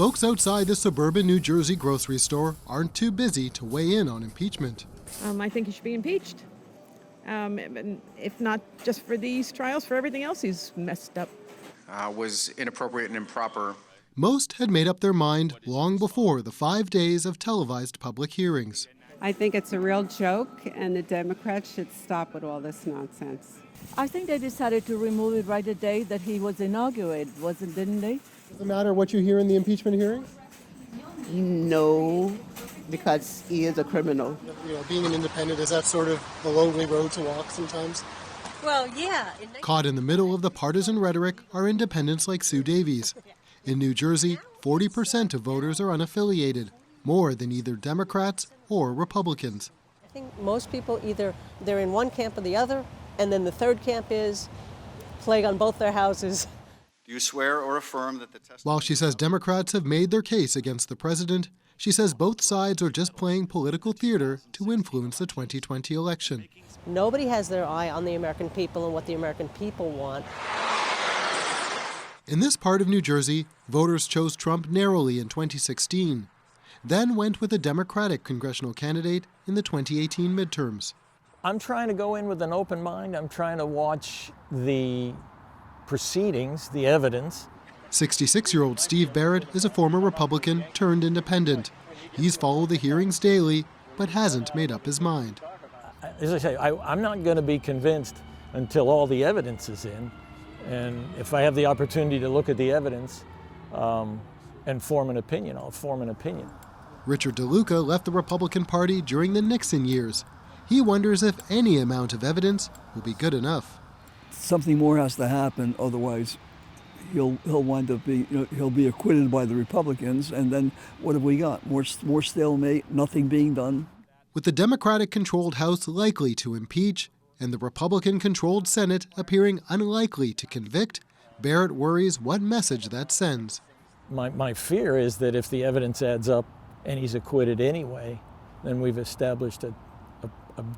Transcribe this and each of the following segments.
Folks outside the suburban New Jersey grocery store aren't too busy to weigh in on impeachment. I think he should be impeached. If not just for these trials, for everything else he's messed up. Was inappropriate and improper. Most had made up their mind long before the 5 days of televised public hearings. I think it's a real joke, and the Democrats should stop with all this nonsense. I think they decided to remove it right the day that he was inaugurated, didn't they? Does it matter what you hear in the impeachment hearings? No, because he is a criminal. Being an independent, is that sort of a lonely road to walk sometimes? Well, yeah. Caught in the middle of the partisan rhetoric are independents like Sue Davies. In New Jersey, 40% of voters are unaffiliated, more than either Democrats or Republicans. I think most people either they're in one camp or the other, and then the third camp is plague on both their houses. Do you swear or affirm that the testimony... While she says Democrats have made their case against the president, she says both sides are just playing political theater to influence the 2020 election. Nobody has their eye on the American people and what the American people want. In this part of New Jersey, voters chose Trump narrowly in 2016, then went with a Democratic congressional candidate in the 2018 midterms. I'm trying to go in with an open mind. I'm trying to watch the proceedings, the evidence. 66-year-old Steve Barrett is a former Republican turned independent. He's followed the hearings daily, but hasn't made up his mind. As I say, I'm not going to be convinced until all the evidence is in. And if I have the opportunity to look at the evidence and form an opinion, I'll form an opinion. Richard DeLuca left the Republican Party during the Nixon years. He wonders if any amount of evidence will be good enough. Something more has to happen, otherwise he'll wind up being, he'll be acquitted by the Republicans, and then what have we got? More stalemate, nothing being done. With the Democratic-controlled House likely to impeach and the Republican-controlled Senate appearing unlikely to convict, Barrett worries what message that sends. My fear is that if the evidence adds up and he's acquitted anyway, then we've established a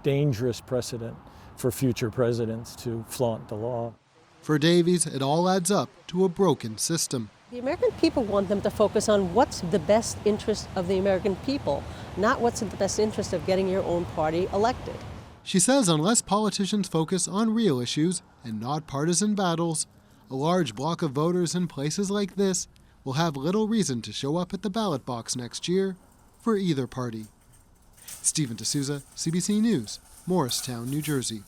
dangerous precedent for future presidents to flaunt the law. For Davies, it all adds up to a broken system. The American people want them to focus on what's the best interest of the American people, not what's in the best interest of getting your own party elected. She says unless politicians focus on real issues and not partisan battles, a large block of voters in places like this will have little reason to show up at the ballot box next year for either party. Stephen D'Souza, CBC News, Morristown, New Jersey.